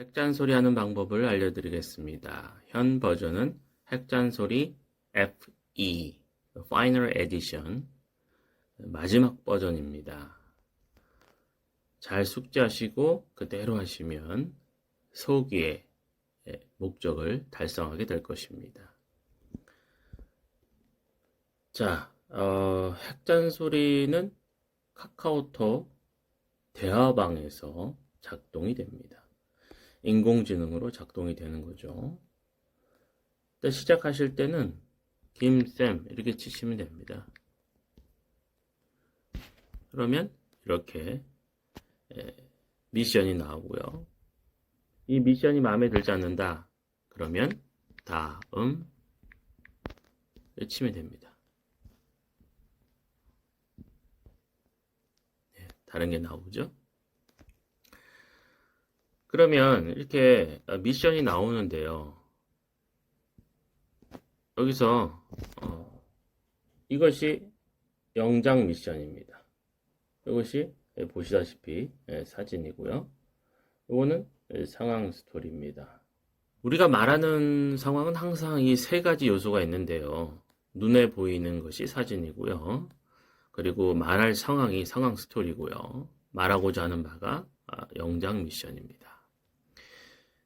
핵잔소리 하는 방법을 알려드리겠습니다. 현 버전은 핵잔소리 FE, Final Edition, 마지막 버전입니다. 잘 숙지하시고 그대로 하시면 소기의 목적을 달성하게 될 것입니다. 자, 핵잔소리는 카카오톡 대화방에서 작동이 됩니다. 인공지능으로 작동이 되는 거죠. 시작하실 때는 김쌤 이렇게 치시면 됩니다. 그러면 이렇게 미션이 나오고요. 이 미션이 마음에 들지 않는다. 그러면 다음 치면 됩니다. 다른 게 나오죠. 그러면 이렇게 미션이 나오는데요. 여기서 이것이 영장 미션입니다. 이것이 보시다시피 사진이고요. 이거는 상황 스토리입니다. 우리가 말하는 상황은 항상 이 세 가지 요소가 있는데요. 눈에 보이는 것이 사진이고요. 그리고 말할 상황이 상황 스토리고요. 말하고자 하는 바가 영장 미션입니다.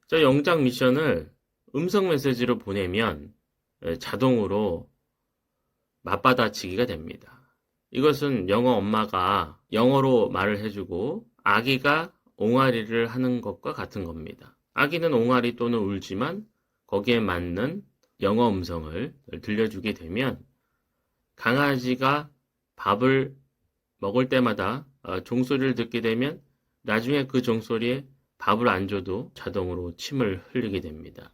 자, 영장 미션을 음성 메시지로 보내면 자동으로 맞받아치기가 됩니다. 이것은 영어 엄마가 영어로 말을 해주고 아기가 옹알이를 하는 것과 같은 겁니다. 아기는 옹알이 또는 울지만 거기에 맞는 영어 음성을 들려주게 되면 강아지가 밥을 먹을 때마다 종소리를 듣게 되면 나중에 그 종소리에 밥을 안 줘도 자동으로 침을 흘리게 됩니다.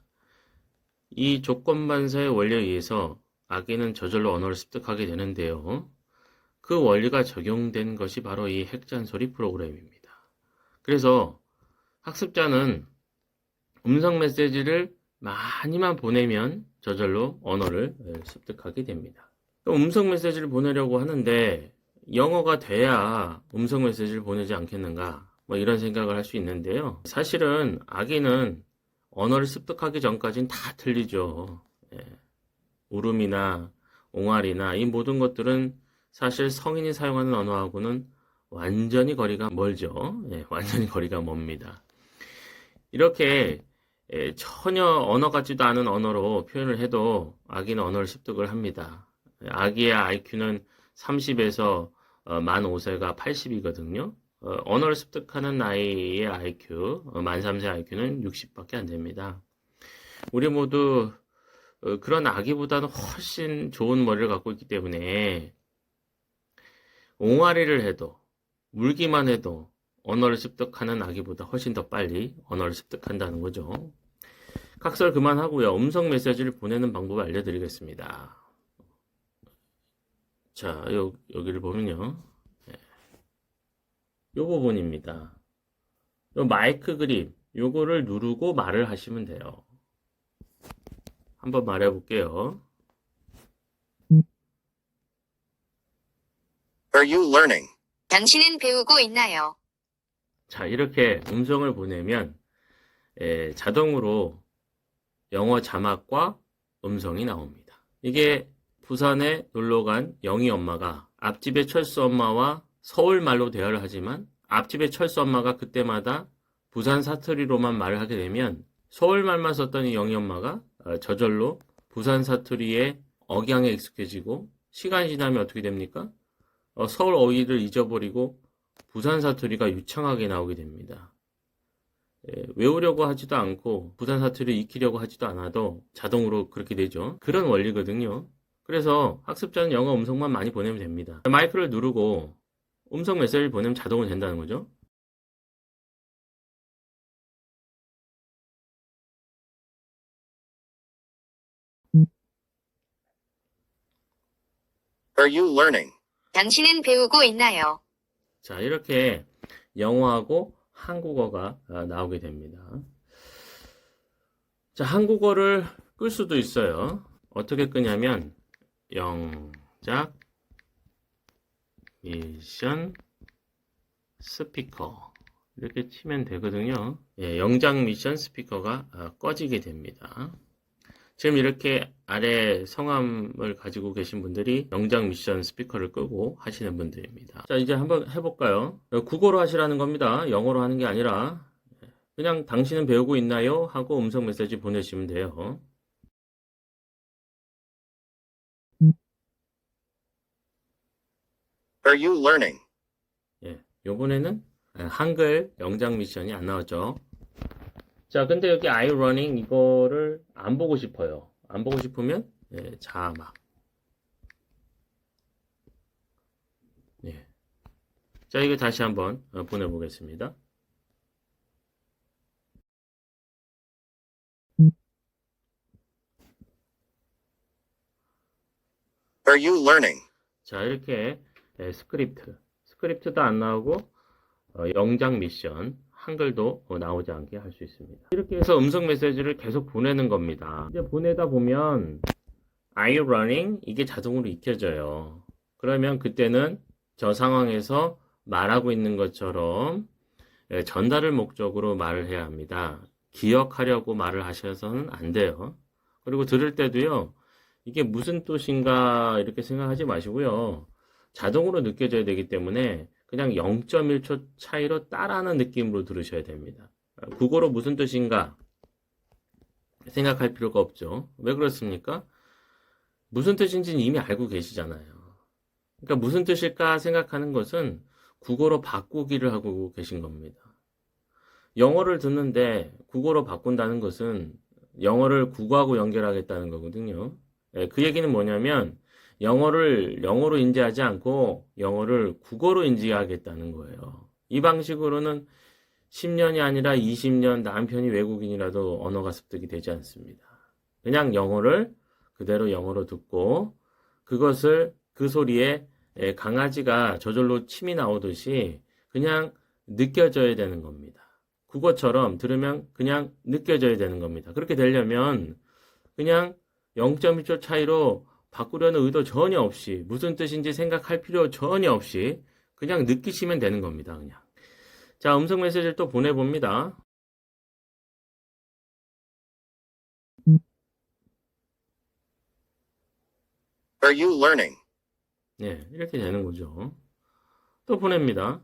이 조건반사의 원리에 의해서 아기는 저절로 언어를 습득하게 되는데요. 그 원리가 적용된 것이 바로 이 핵잔소리 프로그램입니다. 그래서 학습자는 음성 메시지를 많이만 보내면 저절로 언어를 습득하게 됩니다. 음성 메시지를 보내려고 하는데 영어가 돼야 음성 메시지를 보내지 않겠는가? 뭐 이런 생각을 할 수 있는데요. 사실은 아기는 언어를 습득하기 전까지는 다 틀리죠. 울음이나 옹알이나 이 모든 것들은 사실 성인이 사용하는 언어하고는 완전히 거리가 멀죠. 완전히 거리가 멉니다. 이렇게 전혀 언어 같지도 않은 언어로 표현을 해도 아기는 언어를 습득을 합니다. 아기의 IQ는 30에서 만 5세가 80이거든요. 언어를 습득하는 나이의 IQ, 만 3세 IQ는 60밖에 안 됩니다. 우리 모두 그런 아기보다는 훨씬 좋은 머리를 갖고 있기 때문에 옹알이를 해도 울기만 해도 언어를 습득하는 아기보다 훨씬 더 빨리 언어를 습득한다는 거죠. 각설 그만하고요. 음성 메시지를 보내는 방법을 알려드리겠습니다. 자, 여기를 보면요. 요 부분입니다. 요 마이크 그립, 요거를 누르고 말을 하시면 돼요. 한번 말해 볼게요. Are you learning? 당신은 배우고 있나요? 자, 이렇게 음성을 보내면 자동으로 영어 자막과 음성이 나옵니다. 이게 부산에 놀러간 영희 엄마가 앞집의 철수 엄마와 서울말로 대화를 하지만 앞집의 철수 엄마가 그때마다 부산 사투리로만 말을 하게 되면 서울말만 썼던 이 영희 엄마가 저절로 부산 사투리의 억양에 익숙해지고 시간이 지나면 어떻게 됩니까? 서울 어휘를 잊어버리고 부산 사투리가 유창하게 나오게 됩니다. 외우려고 하지도 않고 부산 사투리를 익히려고 하지도 않아도 자동으로 그렇게 되죠. 그런 원리거든요. 그래서 학습자는 영어 음성만 많이 보내면 됩니다. 마이크를 누르고 음성 메시지를 보내면 자동으로 된다는 거죠. Are you learning? 당신은 배우고 있나요? 자, 이렇게 영어하고 한국어가 나오게 됩니다. 자, 한국어를 끌 수도 있어요. 어떻게 끄냐면 영작 미션 스피커 이렇게 치면 되거든요. 예, 영장 미션 스피커가 꺼지게 됩니다. 지금 이렇게 아래 성함을 가지고 계신 분들이 영장 미션 스피커를 끄고 하시는 분들입니다. 자, 이제 한번 해볼까요? 국어로 하시라는 겁니다. 영어로 하는 게 아니라 그냥 당신은 배우고 있나요? 하고 음성 메시지 보내시면 돼요. Are you learning? 예, 요번에는 한글 영장 미션이 안 나왔죠. 자, 근데 여기 I running 이거를 안 보고 싶어요. 안 보고 싶으면 자막. 예. 자, 이거 다시 한번 보내보겠습니다. Are you learning? 자, 이렇게 스크립트도 안 나오고 영장 미션 한글도 나오지 않게 할 수 있습니다. 이렇게 해서 음성 메시지를 계속 보내는 겁니다. 이제 보내다 보면 Are you running? 이게 자동으로 익혀져요. 그러면 그때는 저 상황에서 말하고 있는 것처럼 전달을 목적으로 말을 해야 합니다. 기억하려고 말을 하셔서는 안 돼요. 그리고 들을 때도요. 이게 무슨 뜻인가 이렇게 생각하지 마시고요. 자동으로 느껴져야 되기 때문에 그냥 0.1초 차이로 따라하는 느낌으로 들으셔야 됩니다. 국어로 무슨 뜻인가 생각할 필요가 없죠. 왜 그렇습니까? 무슨 뜻인지는 이미 알고 계시잖아요. 그러니까 무슨 뜻일까 생각하는 것은 국어로 바꾸기를 하고 계신 겁니다. 영어를 듣는데 국어로 바꾼다는 것은 영어를 국어하고 연결하겠다는 거거든요. 그 얘기는 뭐냐면 영어를 영어로 인지하지 않고 영어를 국어로 인지하겠다는 거예요. 이 방식으로는 10년이 아니라 20년 남편이 외국인이라도 언어가 습득이 되지 않습니다. 그냥 영어를 그대로 영어로 듣고 그것을 그 소리에 강아지가 저절로 침이 나오듯이 그냥 느껴져야 되는 겁니다. 국어처럼 들으면 그냥 느껴져야 되는 겁니다. 그렇게 되려면 그냥 0.1초 차이로 바꾸려는 의도 전혀 없이 무슨 뜻인지 생각할 필요 전혀 없이 그냥 느끼시면 되는 겁니다. 그냥. 자, 음성 메시지를 또 보내봅니다. Are you learning? 네, 이렇게 되는 거죠. 또 보냅니다.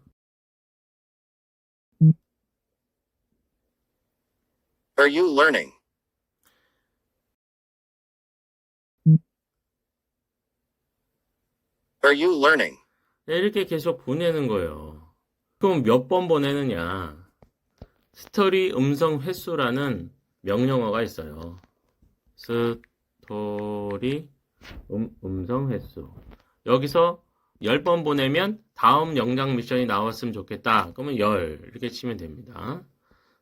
Are you learning? Are you learning? 네, 이렇게 계속 보내는 거예요. 그럼 몇 번 보내느냐? 스토리 음성 횟수라는 명령어가 있어요. 스토리 음성 횟수. 여기서 10번 보내면 다음 영장 미션이 나왔으면 좋겠다. 그러면 10 이렇게 치면 됩니다.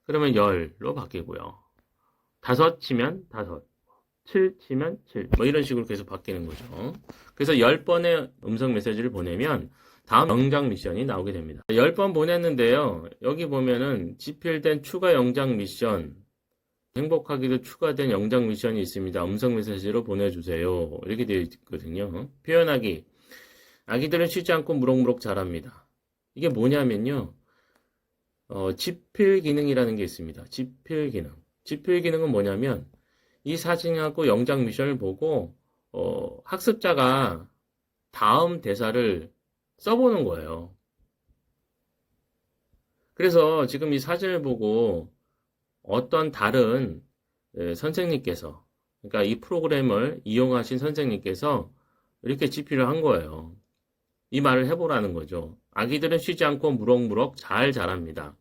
그러면 10로 바뀌고요. 5 치면 5, 7 치면 7. 뭐 이런 식으로 계속 바뀌는 거죠. 그래서 10번의 음성 메시지를 보내면 다음 영장 미션이 나오게 됩니다. 10번 보냈는데요. 여기 보면은 집필된 추가 영장 미션, 행복하기도 추가된 영장 미션이 있습니다. 음성 메시지로 보내주세요. 이렇게 되어 있거든요. 표현하기. 아기들은 쉬지 않고 무럭무럭 자랍니다. 이게 뭐냐면요. 집필 기능이라는 게 있습니다. 집필 기능. 집필 기능은 뭐냐면 이 사진하고 영장 미션을 보고 학습자가 다음 대사를 써보는 거예요. 그래서 지금 이 사진을 보고 어떤 다른 선생님께서, 그러니까 이 프로그램을 이용하신 선생님께서 이렇게 집필을 한 거예요. 이 말을 해보라는 거죠. 아기들은 쉬지 않고 무럭무럭 잘 자랍니다.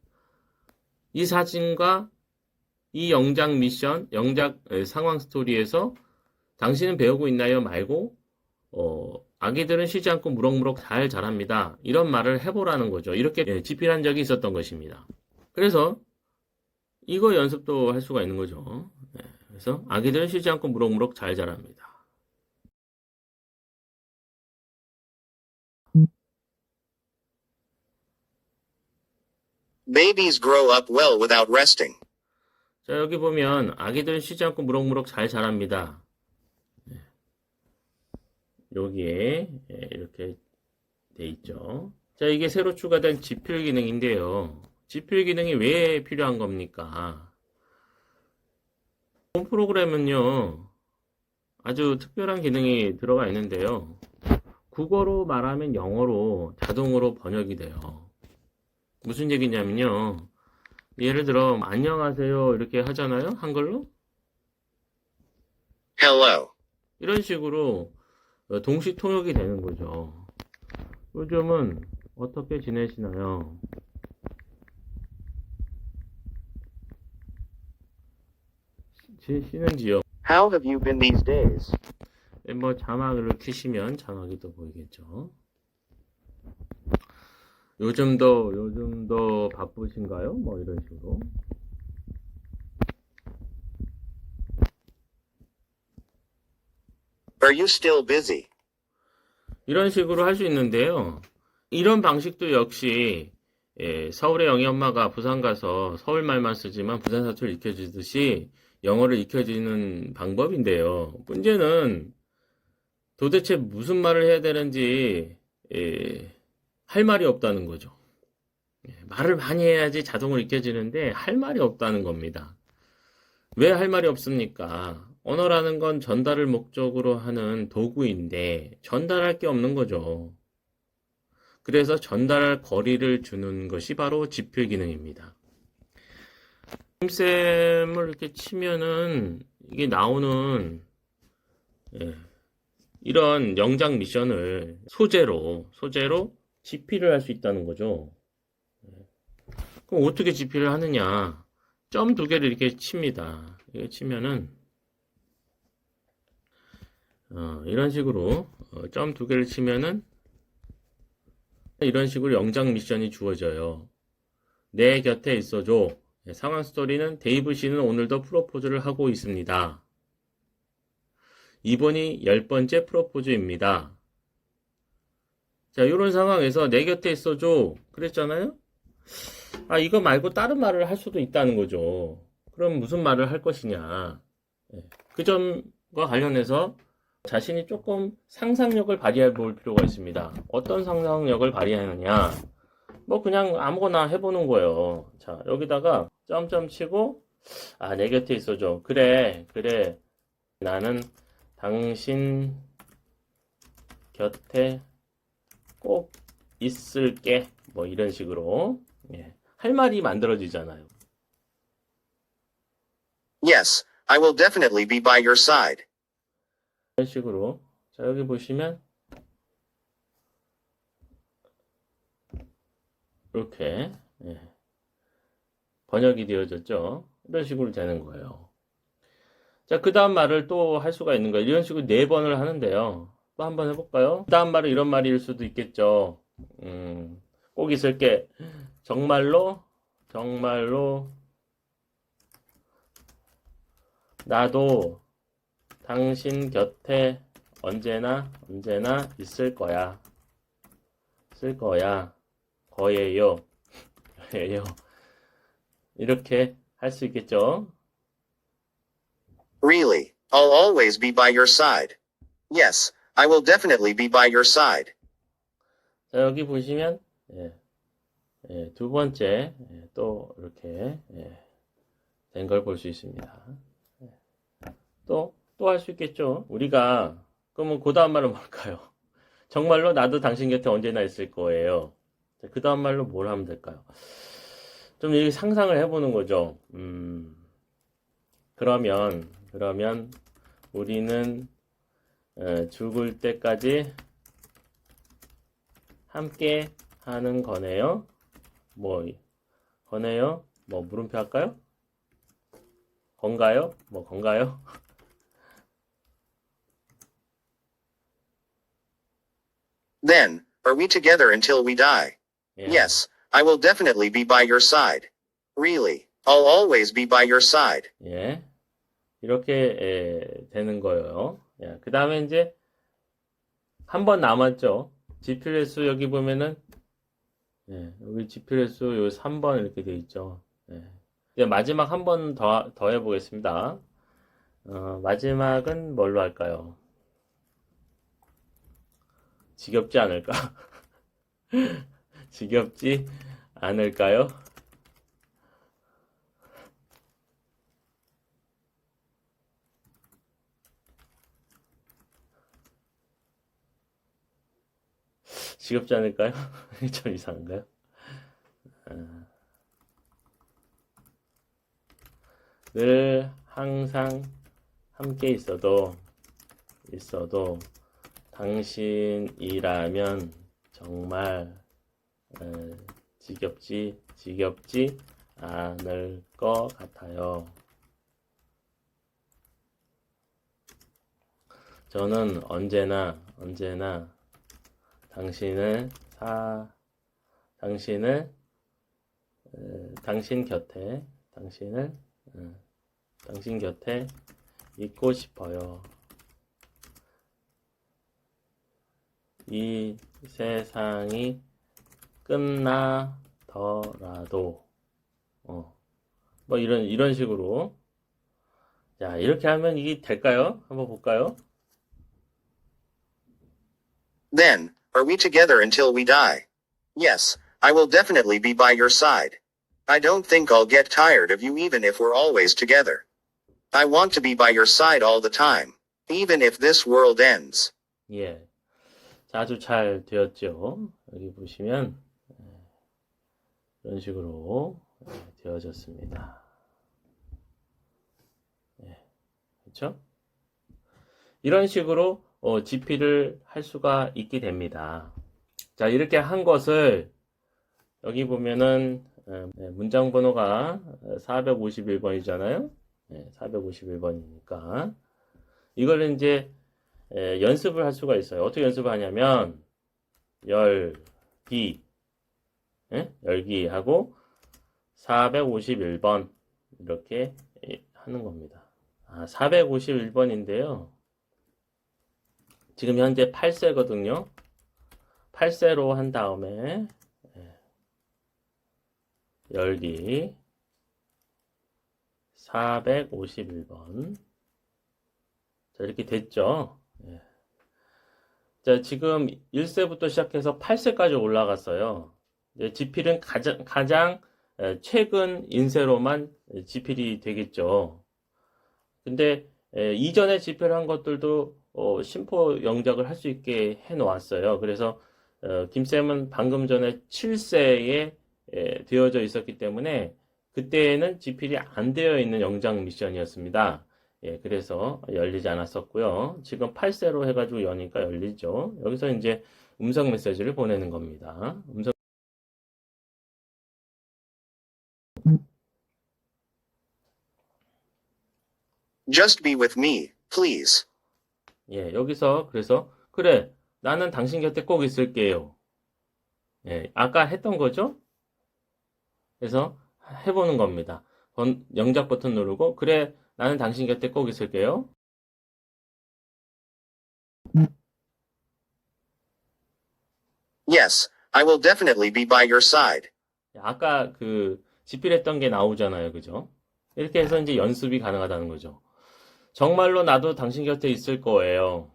이 사진과 이 영장 미션, 영장 상황 스토리에서 당신은 배우고 있나요? 말고 아기들은 쉬지 않고 무럭무럭 잘 자랍니다. 이런 말을 해보라는 거죠. 이렇게 집필한 적이 있었던 것입니다. 그래서 이거 연습도 할 수가 있는 거죠. 그래서 아기들은 쉬지 않고 무럭무럭 잘 자랍니다. Babies grow up well without resting. 자, 여기 보면 아기들은 쉬지 않고 무럭무럭 잘 자랍니다. 여기에 이렇게 돼 있죠. 자, 이게 새로 추가된 집필 기능인데요. 지필 기능이 왜 필요한 겁니까? 본 프로그램은요, 아주 특별한 기능이 들어가 있는데요. 국어로 말하면 영어로 자동으로 번역이 돼요. 무슨 얘기냐면요. 예를 들어, 안녕하세요. 이렇게 하잖아요. 한글로. Hello. 이런 식으로 동시 통역이 되는 거죠. 요즘은 어떻게 지내시나요? 쉬는지요? How have you been these days? 뭐 자막을 켜시면 자막이 또 보이겠죠. 요즘도 바쁘신가요? 뭐 이런 식으로. Are you still busy? 이런 식으로 할 수 있는데요. 이런 방식도 역시 서울의 영희 엄마가 부산 가서 서울 말만 쓰지만 부산 사투를 익혀주듯이 영어를 익혀주는 방법인데요. 문제는 도대체 무슨 말을 해야 되는지 할 말이 없다는 거죠. 말을 많이 해야지 자동으로 익혀지는데 할 말이 없다는 겁니다. 왜 할 말이 없습니까? 언어라는 건 전달을 목적으로 하는 도구인데 전달할 게 없는 거죠. 그래서 전달할 거리를 주는 것이 바로 지필 기능입니다. 쌤을 이렇게 치면은 이게 나오는 이런 영장 미션을 소재로 지필을 할 수 있다는 거죠. 그럼 어떻게 지필을 하느냐? 점 두 개를 이렇게 칩니다. 이렇게 치면은 이런 식으로 점 두 개를 치면은 이런 식으로 영장 미션이 주어져요. 내 곁에 있어줘. 상황 스토리는 데이브 씨는 오늘도 프로포즈를 하고 있습니다. 이번이 10번째 프로포즈입니다. 자, 이런 상황에서 내 곁에 있어줘. 그랬잖아요? 이거 말고 다른 말을 할 수도 있다는 거죠. 그럼 무슨 말을 할 것이냐. 그 점과 관련해서 자신이 조금 상상력을 발휘해 볼 필요가 있습니다. 어떤 상상력을 발휘하느냐. 뭐 그냥 아무거나 해보는 거예요. 자, 여기다가 점점 치고 내 곁에 있어줘. 그래. 나는 당신 곁에 꼭 있을게. 뭐 이런 식으로 할 말이 만들어지잖아요. Yes, I will definitely be by your side. 이런 식으로. 자, 여기 보시면 이렇게 번역이 되어졌죠. 이런 식으로 되는 거예요. 자, 그 다음 말을 또 할 수가 있는 거예요. 이런 식으로 4번을 하는데요. 또 한번 해볼까요? 그 다음 말은 이런 말일 수도 있겠죠. 꼭 있을게. 정말로 나도 당신 곁에 언제나 있을 거야. 거예요. 이렇게 할 수 있겠죠. Really, I'll always be by your side. Yes, I will definitely be by your side. 자, 여기 보시면 두 번째 또 이렇게 된 걸 볼 수 있습니다. 또 할 수 있겠죠. 우리가 그러면 그 다음 말은 뭘까요? 정말로 나도 당신 곁에 언제나 있을 거예요. 그 다음 말로 뭘 하면 될까요? 좀 이렇게 상상을 해보는 거죠. 그러면 우리는 죽을 때까지 함께 하는 거네요. 거네요? 물음표 할까요? 건가요? 건가요? Then, are we together until we die? Yes, I will definitely be by your side. Really, I'll always be by your side. 예. 이렇게 되는 거예요. 그 다음에 이제 한 번 남았죠. 지필횟수 여기 보면은 여기 지필횟수 요 3번 이렇게 돼 있죠. 이제 마지막 한 번 더 해보겠습니다. 마지막은 뭘로 할까요? 지겹지 않을까? 지겹지 않을까요? 지겹지 않을까요? 좀 이상한가요? 늘 항상 함께 있어도 당신이라면 정말 지겹지 않을 것 같아요. 저는 언제나 당신을 당신 곁에 있고 싶어요. 이 세상이 끝나더라도 뭐 이런 식으로. 자, 이렇게 하면 이게 될까요? 한번 볼까요? Then, are we together until we die? Yes, I will definitely be by your side. I don't think I'll get tired of you even if we're always together. I want to be by your side all the time, even if this world ends. 예. 자, 아주 잘 되었죠. 여기 보시면 이런 식으로 되어졌습니다. 그렇죠? 이런 식으로 GP를 할 수가 있게 됩니다. 자, 이렇게 한 것을 여기 보면은 문장 번호가 451번이잖아요. 451번이니까 이걸 이제 연습을 할 수가 있어요. 어떻게 연습을 하냐면 열기 하고 451번 이렇게 하는 겁니다. 451번인데요. 지금 현재 8세거든요. 8세로 한 다음에 열기 451번. 자, 이렇게 됐죠. 자, 지금 1세부터 시작해서 8세까지 올라갔어요. 지필은 가장 최근 인쇄로만 지필이 되겠죠. 근데 이전에 지필을 한 것들도 심포 영작을 할 수 있게 해 놓았어요. 그래서 김쌤은 방금 전에 7세에 되어져 있었기 때문에 그때는 지필이 안 되어 있는 영장 미션이었습니다. 그래서 열리지 않았었고요. 지금 8세로 해가지고 여니까 열리죠. 여기서 이제 음성 메시지를 보내는 겁니다. Just be with me, please. 여기서 그래서 그래, 나는 당신 곁에 꼭 있을게요. 아까 했던 거죠? 그래서 해보는 겁니다. 영작 버튼 누르고 그래, 나는 당신 곁에 꼭 있을게요. Yes, I will definitely be by your side. 아까 그 지필했던 게 나오잖아요. 그죠? 이렇게 해서 이제 연습이 가능하다는 거죠. 정말로 나도 당신 곁에 있을 거예요.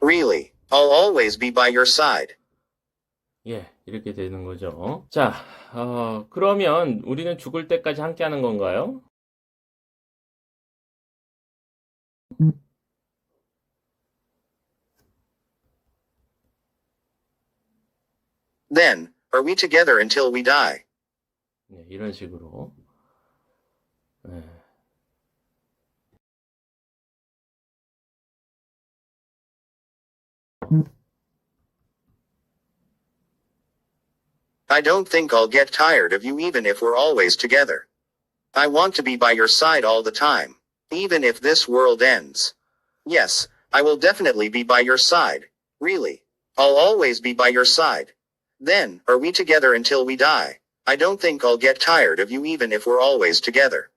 Really, I'll always be by your side. 이렇게 되는 거죠. 자, 그러면 우리는 죽을 때까지 함께 하는 건가요? Then, are we together until we die? 이런 식으로. I don't think I'll get tired of you even if we're always together. I want to be by your side all the time, even if this world ends. Yes, I will definitely be by your side. Really. I'll always be by your side. Then, are we together until we die? I don't think I'll get tired of you even if we're always together.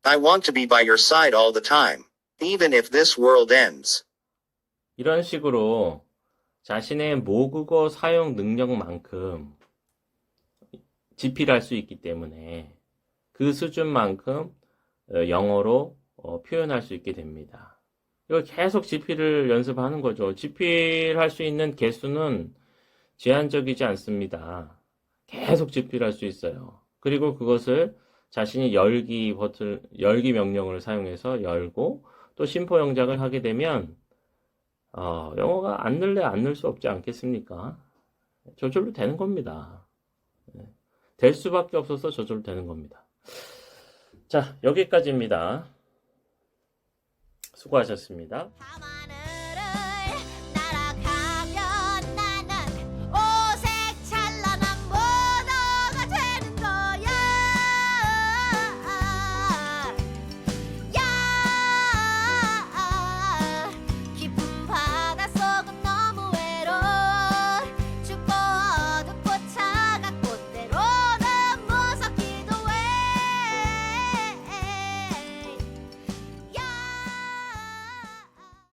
I want to be by your side all the time, even if this world ends. 이런 식으로 자신의 모국어 사용 능력만큼 지필할 수 있기 때문에 그 수준만큼 영어로 표현할 수 있게 됩니다. 이걸 계속 지필을 연습하는 거죠. 지필할 수 있는 개수는 제한적이지 않습니다. 계속 지필할 수 있어요. 그리고 그것을 자신이 열기 명령을 사용해서 열고 또 심포 영작을 하게 되면 영어가 안 늘래 안 늘 수 없지 않겠습니까? 저절로 되는 겁니다. 될 수밖에 없어서 저절로 되는 겁니다. 자, 여기까지입니다. 수고하셨습니다.